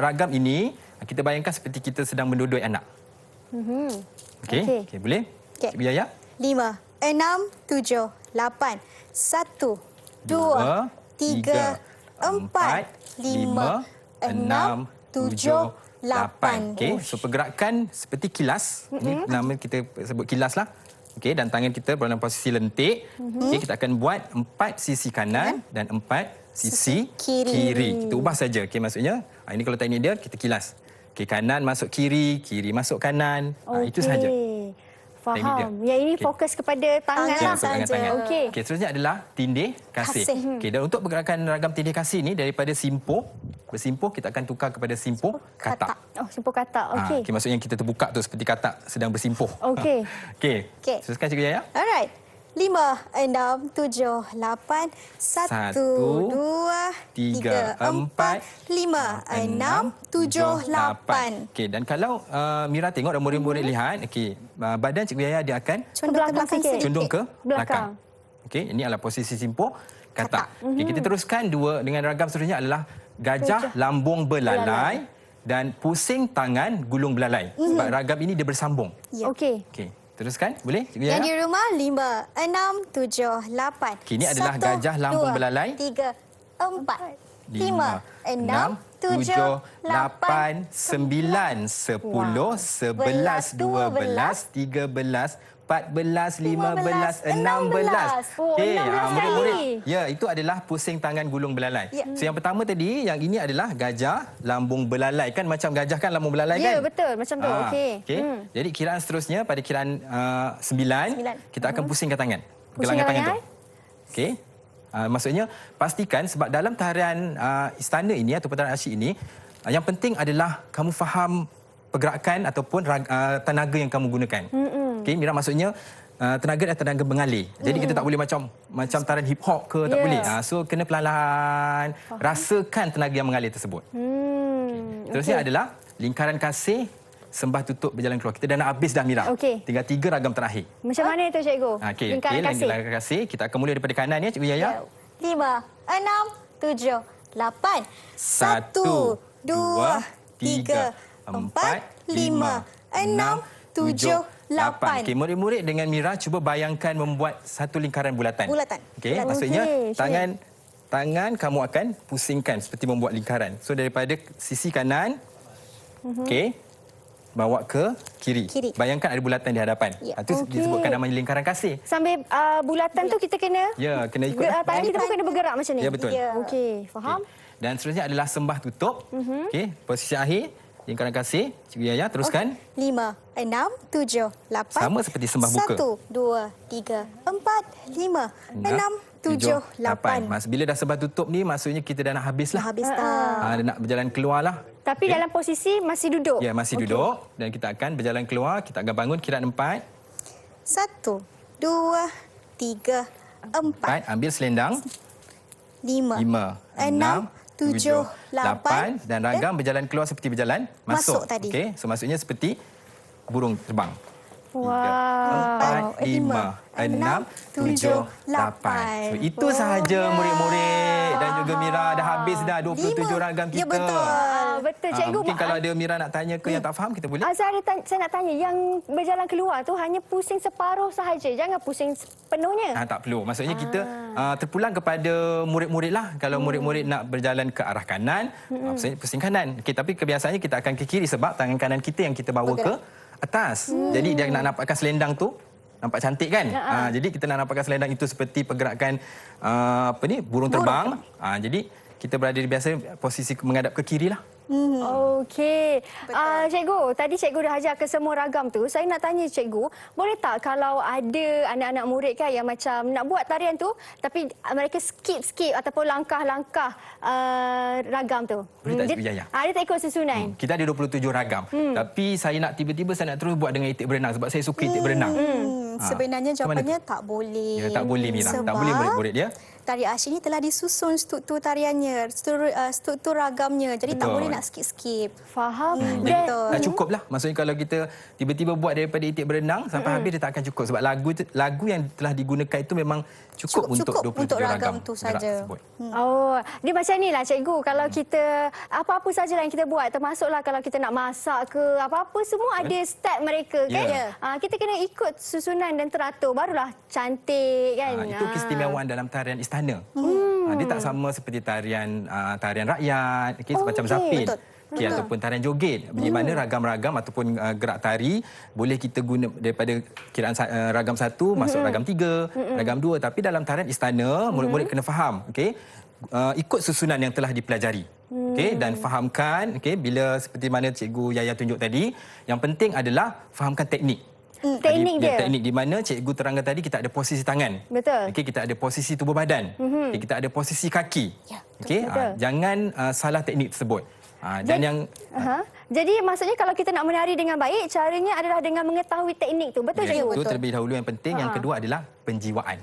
ragam ini, kita bayangkan seperti kita sedang mendudui anak. Okey, Okey. okey, boleh? Okey. Cikgu Yaya? 5, 6, 7, 8. 1, 2, 3, 4, 5, 6, 7, 8. Okey, so pergerakan seperti kilas. Ini nama kita sebut kilas lah. Okey, dan tangan kita dalam posisi lentik. Okey, kita akan buat 4 sisi kanan dan 4 sisi kiri. Kita ubah saja. Okey, maksudnya ini kalau teknik dia kita kilas. Okey, kanan masuk kiri, kiri masuk kanan. Itu sahaja. teknik dia. Faham. Yang ini fokus kepada tangan Tangan lah. saja. Pegangan tangan. Okey. Okey, seterusnya adalah tindih kasih. Kasih. Okey, dan untuk pergerakan ragam tindih kasih ni daripada simpuh, bersimpuh kita akan tukar kepada simpuh katak. Oh, simpul katak. Okey. Okey, maksudnya kita terbuka tu seperti katak sedang bersimpuh. Okey. Okey. Okey. Teruskan Cikgu Yaya. Alright. 5, 6, 7, 8, 1, 2, 3, 4, 5, 6, 7, 8. Okey, dan kalau Mira tengok dan murid-murid lihat, okey, badan Cikgu Yaya dia akan Condong ke belakang sikit. sedikit. condong ke Belakang. belakang. Okey, ini adalah posisi simpuh katak. Okey, kita teruskan dua dengan ragam seterusnya adalah gajah lambung belalai dan pusing tangan gulung belalai. Sebab ragam ini dia bersambung. Ya. Okey. Okey, teruskan boleh Cikgu Yang di Yaya? rumah 5, 6, 7, 8. Okey, ini adalah gajah lambung belalai. 3, 4, 5, 6, 7, 8, 9, 10, 11, 12, 13, 14, 15, 16. Oh, 16 murid-murid. kali. Ya, itu adalah pusing tangan gulung belalai. Ya. So yang pertama tadi, yang ini adalah gajah lambung belalai. Kan macam gajah kan lambung belalai Ya, kan? betul. Macam tu. Okey. Jadi kiraan seterusnya pada kiraan 9, kita akan pusingkan tangan. Pergelangan tangan tu. Okey. Maksudnya pastikan sebab dalam tarian istana ini atau tarian asyik ini, yang penting adalah kamu faham pergerakan ataupun tenaga yang kamu gunakan. Okey, Mira maksudnya tenaga adalah tenaga mengalir. Jadi kita tak boleh macam tarian hip hop ke, tak boleh. So kena perlahan-lahan rasakan tenaga yang mengalir tersebut. Terusnya adalah lingkaran kasih, sembah tutup berjalan keluar. Kita dah nak habis dah Mira. Okey. Tinggal 3 ragam terakhir. Macam mana itu cikgu? Okey, Lingkaran kasih. lingkaran kasih. Kita akan mula daripada kanan ya, Cikgu Yaya. 5, 6, 7, 8. 1, 2, 3, 4, 5, 6, 7, 8. Okey, murid-murid dengan Mira cuba bayangkan membuat satu lingkaran bulatan. Bulatan. Okey, Bulatan. maksudnya Okey, tangan kamu akan pusingkan seperti membuat lingkaran. So daripada sisi kanan, okey, bawa ke kiri. Bayangkan ada bulatan di hadapan. Ya. Itu disebutkan namanya lingkaran kasih. Sambil bulatan tu kita kena... Ya, kena ikut. Tangan kita pun kena bergerak macam ni? Ya, betul. Okey, faham? Okey. Dan seterusnya adalah sembah tutup. Okey, posisi akhir, lingkaran kasih. Cikgu Yaya, teruskan. 5, 6, 7, 8. Sama seperti sembah buka. 1, 2, 3, 4, 5, 6, 7, 8. Bila dah sembah tutup ni, maksudnya kita dah nak habis lah. Habis dah. Dah nak berjalan keluar lah. Tapi dalam posisi masih duduk? Ya, masih duduk. Dan kita akan berjalan keluar. Kita akan bangun kiraan 4. 1, 2, 3, 4. Ambil selendang. 5, 6, 7, 8. Dan ragam berjalan keluar seperti berjalan Masuk tadi. Okey, so maksudnya seperti burung terbang. Wow. 4, 5, 6, 7, 8. So, itu sahaja murid-murid dan juga Mira. Dah habis dah 27 ragam kita. Ya, betul. Betul, cikgu. Mungkin kalau ada Mira nak tanya ke yang tak faham, kita boleh. Saya nak tanya, yang berjalan keluar tu hanya pusing separuh sahaja. Jangan pusing penuhnya. Tak perlu. Maksudnya kita terpulang kepada murid-murid lah. Kalau murid-murid nak berjalan ke arah kanan, maksudnya pusing kanan. Okay, tapi kebiasaannya kita akan ke kiri sebab tangan kanan kita yang kita bawa ke atas. Jadi dia nak nampakkan selendang tu nampak cantik kan? Jadi kita nak nampakkan selendang itu seperti pergerakan burung terbang. Jadi kita berada di biasa posisi menghadap ke kiri lah. Okey. Cikgu, tadi cikgu dah ajar ke semua ragam tu. Saya nak tanya cikgu, boleh tak kalau ada anak-anak murid kan yang macam nak buat tarian tu tapi mereka skip ataupun langkah-langkah ragam tu? Boleh tak, Cikgu Yaya? Dia tak ikut susunan. Kita ada 27 ragam. Tapi saya nak tiba-tiba saya nak terus buat dengan itik berenang sebab saya suka itik berenang. Sebenarnya Macam mana jawapannya tu? tak boleh. Ya, tak boleh Mira. Tak Sebab boleh murid-murid dia. tarian asyik ni telah disusun struktur tariannya, struktur ragamnya. Jadi tak Betul. boleh nak skip-skip. Faham. Jadi Betul. tak cukup lah. Maksudnya kalau kita tiba-tiba buat daripada itik berenang sampai habis dia tak akan cukup. Sebab lagu yang telah digunakan itu memang cukup untuk 27 untuk ragam ragam tu gerak saja. tersebut. Oh, dia macam ni lah cikgu. Kalau kita apa-apa sajalah yang kita buat, termasuklah kalau kita nak masak ke apa-apa, semua ada step mereka kan. Ya. Kita kena ikut susunan dan teratur, barulah cantik kan. Itu keistimewaan dalam tarian istana. Dia tak sama seperti tarian rakyat, semacam okey. zapin. Betul. Ataupun tarian joget, di mana ragam-ragam ataupun gerak tari boleh kita guna daripada kiraan ragam 1 masuk ragam 3, ragam 2, tapi dalam tarian istana murid-murid kena faham, ikut susunan yang telah dipelajari. Dan fahamkan, bila seperti mana Cikgu Yaya tunjuk tadi, yang penting adalah fahamkan teknik. Teknik dia. Teknik di mana cikgu terangkan tadi, kita ada posisi tangan. Betul. Kita ada posisi tubuh badan. Kita ada posisi kaki. Ya, betul. Jangan salah teknik tersebut. Dan Jadi maksudnya kalau kita nak menari dengan baik, caranya adalah dengan mengetahui teknik tu. Betul cikgu? itu terlebih dahulu yang penting. Yang kedua adalah penjiwaan.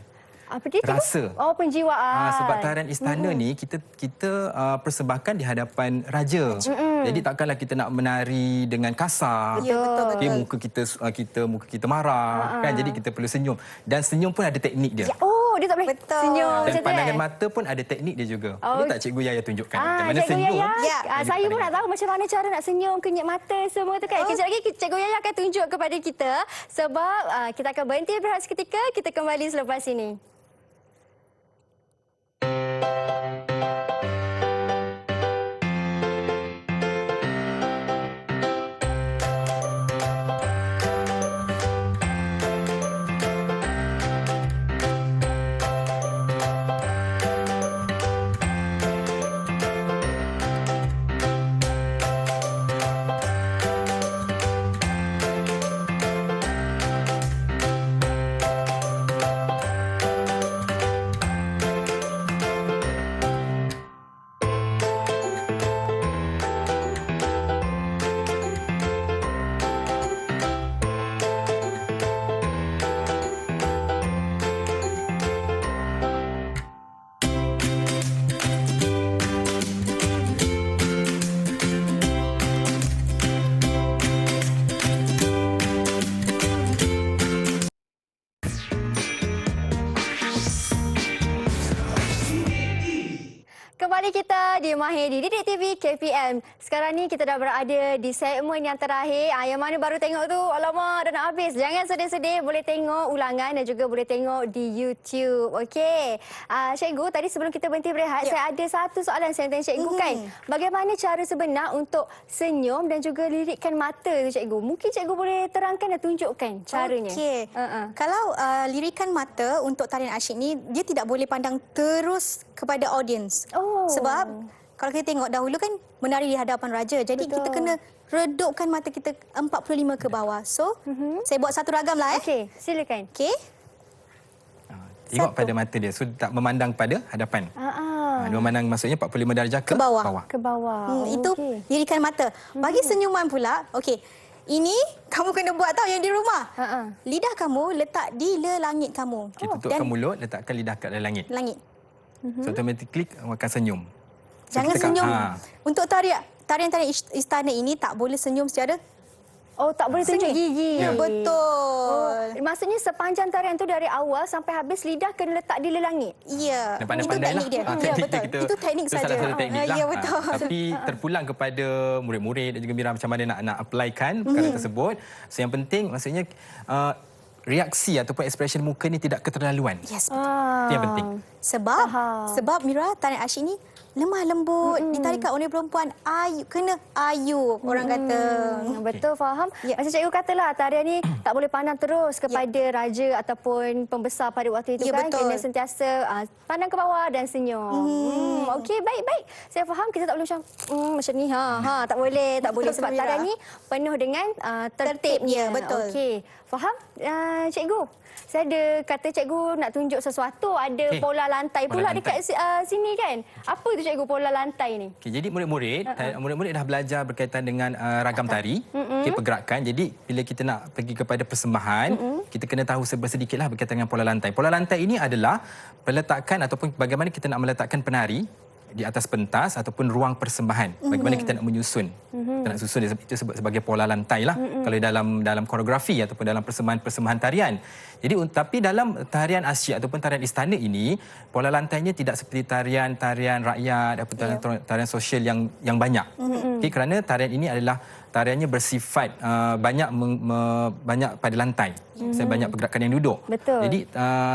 Apa dia cikgu? Rasa. Oh, penjiwaan. Sebab tarian istana ni kita persembahkan di hadapan raja. Jadi takkanlah kita nak menari dengan kasar. Ya, betul. Muka kita marah kan. Jadi kita perlu senyum. Dan senyum pun ada teknik dia. Oh, dia tak boleh Betul. senyum Dan macam tu. pandangan mata pun ada teknik dia juga. Boleh tak Cikgu Yaya tunjukkan macam mana Cikgu senyum? Yaya, Ya. saya pun nak tahu macam mana cara nak senyum, kenyit mata semua tu kan. Kejap lagi Cikgu Yaya akan tunjuk kepada kita sebab kita akan berhenti berehat seketika. Kita kembali selepas ini. Kembali kita di Mahir di Didik TV KPM. Sekarang ni kita dah berada di segmen yang terakhir. Yang mana baru tengok tu, alamak dah nak habis. Jangan sedih-sedih, boleh tengok ulangan dan juga boleh tengok di YouTube. Okey. Cikgu, tadi sebelum kita berhenti berehat, saya ada satu soalan saya tanya cikgu kan. Bagaimana cara sebenar untuk senyum dan juga lirikkan mata tu cikgu? Mungkin cikgu boleh terangkan dan tunjukkan caranya. Okey. Kalau lirikan mata untuk tarian asyik ni, dia tidak boleh pandang terus kepada audiens. Oh. Sebab kalau kita tengok dahulu kan menari di hadapan raja. Jadi Betul. kita kena redupkan mata kita 45 ke bawah. So, saya buat satu ragam lah. Okey, silakan. Okey. Tengok Satu. pada mata dia. So tak memandang pada hadapan. Dia Ah. memandang maksudnya 45 darjah ke bawah. Ke bawah. Itu Okey. lirikan mata. Bagi senyuman pula, okey. Ini kamu kena buat tahu yang di rumah. Lidah kamu letak di lelangit kamu. Kita tutupkan mulut, letakkan lidah kat dalam langit. Langit. So automatically kamu akan senyum. So, Jangan kita senyum. Untuk Untuk tarian istana ini tak boleh senyum secara Oh, tak boleh tunjuk seni. gigi. Ya, betul. Maksudnya sepanjang tarian tu dari awal sampai habis lidah kena letak di lelangit. Ya. Dan Itu pandai-pandai teknik dia. lah. Ya, betul. Itu teknik itu saja. salah satu teknik lah. Ya, betul. Tapi terpulang kepada murid-murid dan juga Mira macam mana nak applykan perkara tersebut. So yang penting maksudnya reaksi ataupun expression muka ni tidak keterlaluan. Yes, Itu yang penting. Sebab Mira, tarian asyik ni lemah lembut, ditarikan oleh perempuan, kena ayu orang kata. Betul, faham. Ya. Macam cikgu katalah, tarian ni tak boleh pandang terus kepada raja ataupun pembesar pada waktu itu Ya, kan. betul. Kena sentiasa pandang ke bawah dan senyum. Okey, baik-baik. Saya faham kita tak boleh macam ni. Tak boleh. Tak boleh sebab Mira. tarian ni penuh dengan tertibnya. Tertib, ya, betul. Okey, faham cikgu? Saya ada kata cikgu nak tunjuk sesuatu, ada Okey. pola lantai Pola pula lantai. dekat sini kan. Apa tu cikgu pola lantai ni? Okay, jadi murid-murid dah belajar berkaitan dengan ragam tari, pergerakan. Jadi bila kita nak pergi kepada persembahan, kita kena tahu sedikitlah berkaitan dengan pola lantai. Pola lantai ini adalah peletakan ataupun bagaimana kita nak meletakkan penari di atas pentas ataupun ruang persembahan. Bagaimana kita nak menyusun. Kita nak susun itu sebagai pola lantai lah. Kalau dalam koreografi ataupun dalam persembahan tarian. Jadi tapi dalam tarian asyik ataupun tarian istana ini, pola lantainya tidak seperti tarian rakyat ataupun tarian sosial yang banyak. Okay, kerana tarian ini adalah tariannya bersifat banyak pada lantai. Banyak pergerakan yang duduk. Betul. Jadi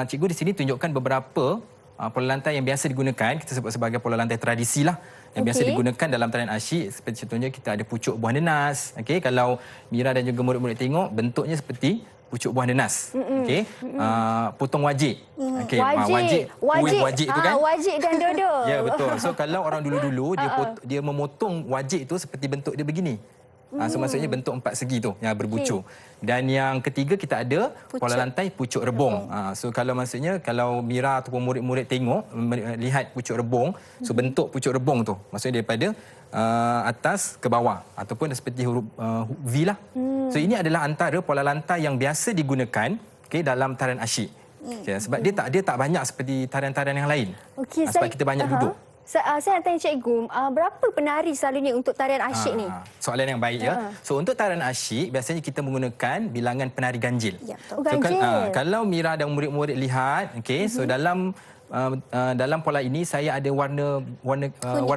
cikgu di sini tunjukkan beberapa pola lantai yang biasa digunakan, kita sebut sebagai pola lantai tradisi lah, yang biasa digunakan dalam tarian asyik. Seperti contohnya kita ada pucuk buah nenas. Okey, kalau Mira dan juga murid-murid tengok, bentuknya seperti pucuk buah nenas. Okey, potong wajik. Okey, wajik itu kan. Wajik dan dodo. Ya, betul. So kalau orang dulu-dulu dia memotong wajik itu seperti bentuk dia begini. So maksudnya bentuk 4 segi tu yang berbucuk. Dan yang ketiga kita ada pola lantai pucuk rebung. So kalau maksudnya kalau Mira ataupun murid-murid tengok lihat pucuk rebung, so bentuk pucuk rebung tu maksudnya daripada atas ke bawah ataupun seperti huruf V lah. So ini adalah antara pola lantai yang biasa digunakan dalam tarian asyik. Sebab dia tak banyak seperti tarian-tarian yang lain. Sebab kita banyak duduk. Saya nak tanya cikgu, berapa penari selalunya untuk tarian asyik ni? Soalan yang baik ya. So untuk tarian asyik biasanya kita menggunakan bilangan penari ganjil. Ya, betul. So, Ganjil. kalau Mira dan murid-murid lihat, so dalam pola ini saya ada warna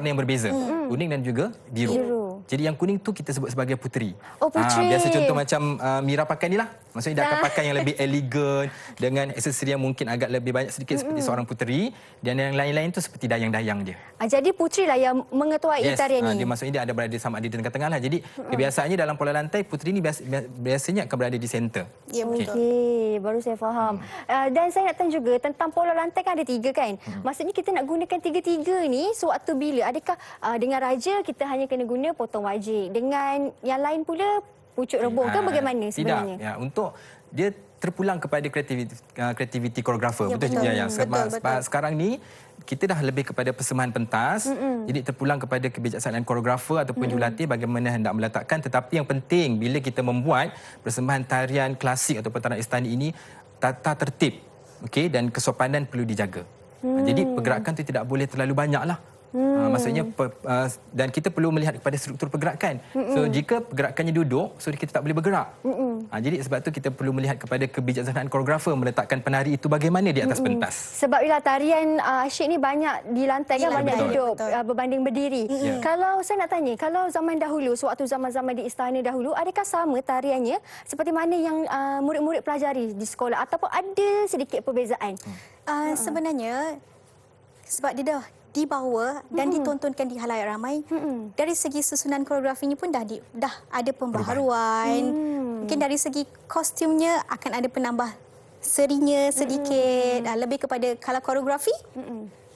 yang berbeza, kuning dan juga biru. Jadi yang kuning tu kita sebut sebagai puteri. Oh, puteri. Biasa contoh macam Mira pakai ni lah. Maksudnya dia akan pakai yang lebih elegan dengan aksesori yang mungkin agak lebih banyak sedikit seperti seorang puteri, dan yang lain-lain tu seperti dayang-dayang dia. Jadi puteri lah yang mengetuai tarian ni. Dia maksudnya dia ada berada sama ada di tengah-tengah lah. Jadi kebiasaannya dalam pola lantai puteri ni biasanya akan berada di center. Ya, betul. Okey, baru saya faham. Dan saya nak tanya juga tentang pola lantai kan ada 3 kan. Maksudnya kita nak gunakan 3-3 ni sewaktu bila? Adakah dengan raja kita hanya kena guna potong wajik, dengan yang lain pula pucuk rebung ke bagaimana sebenarnya? Tidak. Ya, untuk dia terpulang kepada kreativiti koreografer. Ya, betul ya. Sebab sekarang ni kita dah lebih kepada persembahan pentas. Jadi terpulang kepada kebijaksanaan koreografer ataupun jurulatih bagaimana hendak meletakkan. Tetapi yang penting bila kita membuat persembahan tarian klasik ataupun tarian istana ini, tata tertib, dan kesopanan perlu dijaga. Jadi pergerakan itu tidak boleh terlalu banyaklah. Maksudnya dan kita perlu melihat kepada struktur pergerakan. So jika pergerakannya duduk, so kita tak boleh bergerak. Jadi sebab tu kita perlu melihat kepada kebijaksanaan koreografer meletakkan penari itu bagaimana di atas pentas. Sebab bila tarian asyik ni banyak di lantai kan, banyak duduk berbanding berdiri. Kalau saya nak tanya, kalau zaman dahulu, sewaktu zaman-zaman di istana dahulu, adakah sama tariannya seperti mana yang murid-murid pelajari di sekolah ataupun ada sedikit perbezaan? Sebenarnya sebab dia dah dibawa dan ditontonkan di halayak ramai, dari segi susunan koreografinya pun dah ada pembaharuan. Mungkin dari segi kostumnya akan ada penambah serinya sedikit, lebih kepada kalau koreografi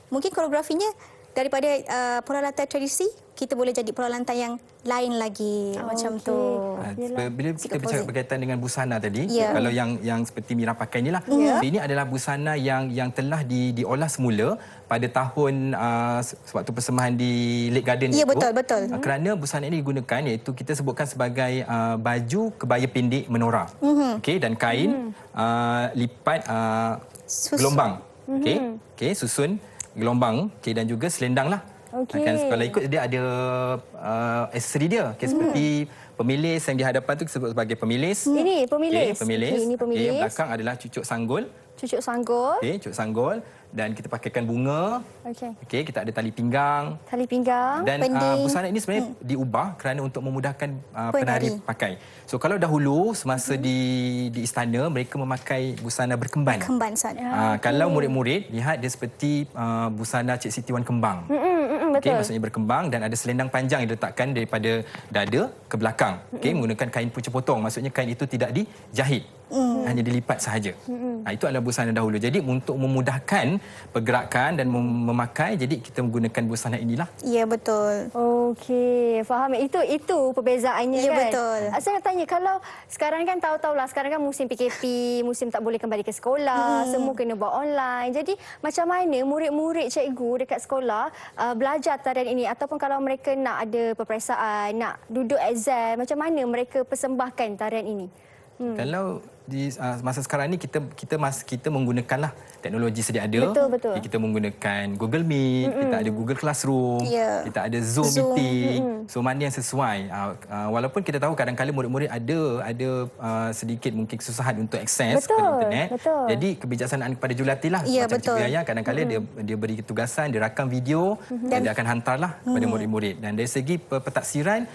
mungkin koreografinya daripada pola lantai tradisi kita boleh jadi pola lantai yang lain lagi macam tu. Bila kita bicara berkaitan dengan busana tadi, kalau yang seperti Mira pakai ni lah. So ini adalah busana yang telah diolah semula pada tahun sewaktu persembahan di Lake Garden itu. Ya, betul. Kerana busana ini digunakan iaitu kita sebutkan sebagai baju kebaya pendek menora. Dan kain lipat gelombang. Susun gelombang, dan juga selendang lah. Kalau ikut dia ada aksesori dia. Seperti pemilis yang di hadapan tu disebut sebagai pemilis. Ini pemilis. Ini pemilis. Belakang adalah cucuk sanggul. Cucuk sanggul. Cucuk sanggul. Dan kita pakaikan bunga. Kita ada tali pinggang. Dan busana ini sebenarnya diubah kerana untuk memudahkan penari pakai. So kalau dahulu semasa di istana mereka memakai busana berkemban. Kalau murid-murid lihat dia seperti busana Cik Siti Wan Kembang. Maksudnya berkembang dan ada selendang panjang yang diletakkan daripada dada ke belakang. Menggunakan kain pucuk potong. Maksudnya kain itu tidak dijahit. hanya dilipat sahaja. Itu adalah busana dahulu. Jadi untuk memudahkan pergerakan dan memakai, jadi kita menggunakan busana inilah. Ya, betul. Okey, faham. Itu perbezaannya Ya, kan? betul. Saya nak tanya, kalau sekarang kan tahu-tahulah, sekarang kan musim PKP, musim tak boleh kembali ke sekolah, semua kena buat online. Jadi macam mana murid-murid cikgu dekat sekolah belajar tarian ini, ataupun kalau mereka nak ada peperiksaan, nak duduk exam, macam mana mereka persembahkan tarian ini? Kalau di masa sekarang ni kita menggunakanlah teknologi sedia ada. Betul. Kita menggunakan Google Meet, kita ada Google Classroom, Ya. kita ada Zoom meeting. So mana yang sesuai. Walaupun kita tahu kadang-kadang murid-murid ada sedikit mungkin kesusahan untuk akses Betul, kepada internet. betul. Jadi kebijaksanaan kepada julatilah. Ya, Macam betul. Cikgu Yaya kadang-kadang dia beri tugasan, dia rakam video dan dia akan hantarlah kepada murid-murid. Dan dari segi pentaksiran,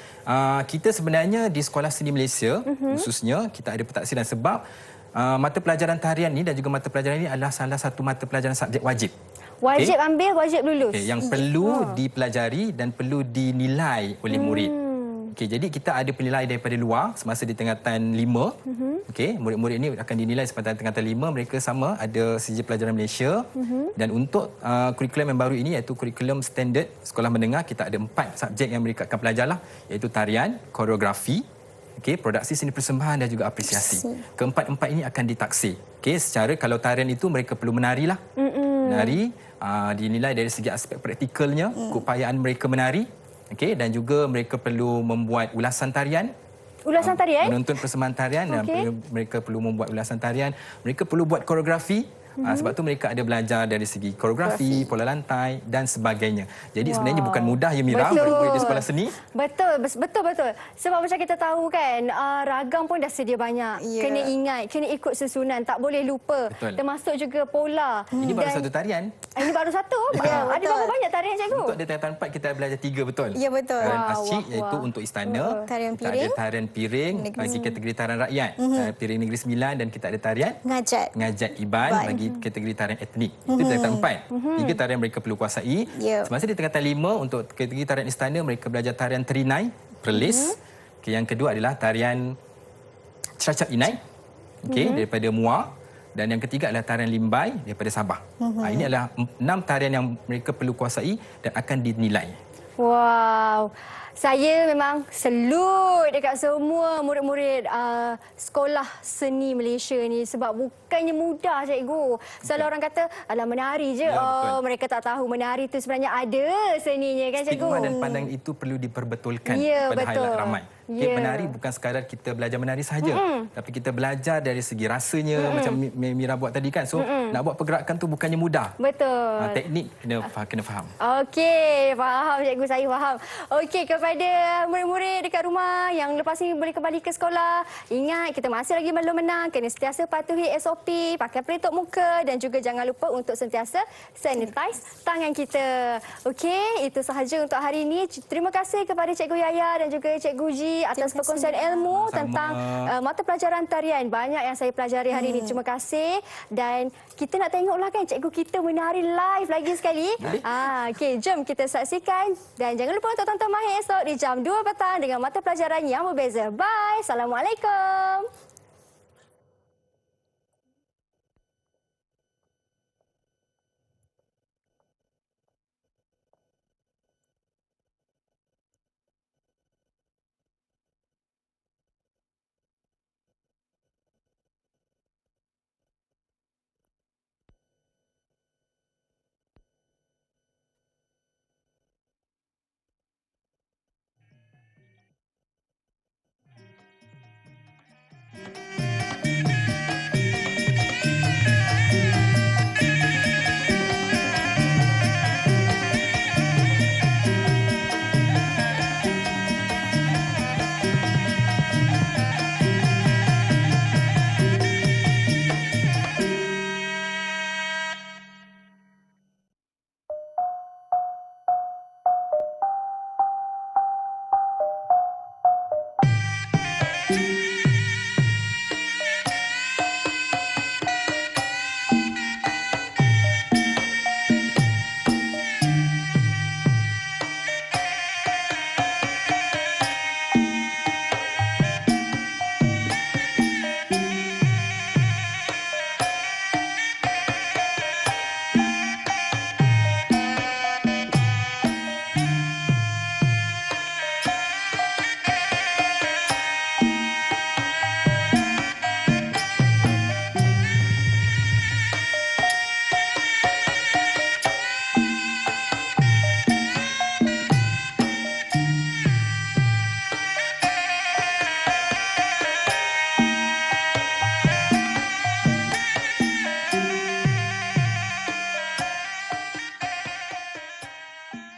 kita sebenarnya di Sekolah Seni Malaysia khususnya kita ada pentaksiran sebab mata pelajaran tarian ni dan juga mata pelajaran ini adalah salah satu mata pelajaran subjek wajib. Wajib ambil, wajib lulus. Yang perlu dipelajari dan perlu dinilai oleh murid. Jadi kita ada penilai daripada luar semasa di tingkatan 5. Murid-murid ini akan dinilai semasa tingkatan 5. Mereka sama ada sijil pelajaran Malaysia. Dan untuk kurikulum yang baru ini iaitu kurikulum standard sekolah menengah, kita ada 4 subjek yang mereka akan belajarlah, iaitu tarian, koreografi, produksi seni persembahan dan juga apresiasi. Keempat-empat ini akan ditaksir. Secara kalau tarian itu mereka perlu menarilah. Menari dinilai dari segi aspek praktikalnya, keupayaan mereka menari. Dan juga mereka perlu membuat ulasan tarian. Ulasan tarian? Menonton persembahan tarian dan mereka perlu membuat ulasan tarian. Mereka perlu buat koreografi. Sebab tu mereka ada belajar dari segi koreografi, pola lantai dan sebagainya. Jadi sebenarnya bukan mudah ya Mira, murid-murid di sekolah seni. Betul. Sebab macam kita tahu kan, ragam pun dah sedia banyak. Ya. Kena ingat, kena ikut susunan, tak boleh lupa. Betul. Termasuk juga pola. Ini baru satu tarian. Ini baru satu? Ya, Ada betul. berapa banyak tarian cikgu? Untuk ada tingkatan 4 kita belajar 3 betul. Ya, betul. Tarian Wah, asyik wah, iaitu wah. untuk istana. Tarian Kita ada piring. tarian piring bagi kategori tarian rakyat. Piring Negeri Sembilan dan kita ada tarian ngajat Iban bagi kategori tarian etnik. Itu tingkatan 4. 3 tarian mereka perlu kuasai. Ya. Semasa di tingkatan 5 untuk kategori tarian istana mereka belajar tarian terinai, perlis. Yang kedua adalah tarian Ceracap Inai. Daripada Muar. Dan yang ketiga adalah tarian Limbai daripada Sabah. Ini adalah 6 tarian yang mereka perlu kuasai dan akan dinilai. Wow. Saya memang selut dekat semua murid-murid sekolah seni Malaysia ni sebab bukannya mudah cikgu. Selalu orang kata alah menari je. Ya, betul. Mereka tak tahu menari tu sebenarnya ada seninya kan cikgu. Stigma dan pandangan itu perlu diperbetulkan Ya, kepada betul. halayak ramai. Ya. Menari bukan sekadar kita belajar menari sahaja, tapi kita belajar dari segi rasanya macam Mira buat tadi kan. So nak buat pergerakan tu bukannya mudah. Betul. Teknik kena faham. Okey, faham cikgu, saya faham. Okey, kepada murid-murid dekat rumah yang lepas ni boleh kembali ke sekolah, ingat kita masih lagi belum menang, kena sentiasa patuhi SOP, pakai pelitup muka dan juga jangan lupa untuk sentiasa sanitize tangan kita. Okey, itu sahaja untuk hari ini. Terima kasih kepada Cikgu Yaya dan juga Cikgu Ji atas perkongsian ilmu tentang mata pelajaran tarian. Banyak yang saya pelajari hari ini. Terima kasih. Dan kita nak tengoklah kan cikgu kita menari live lagi sekali. Okey, jom kita saksikan. Dan jangan lupa untuk tonton Mahir esok di jam 2 petang dengan mata pelajaran yang berbeza. Bye. Assalamualaikum.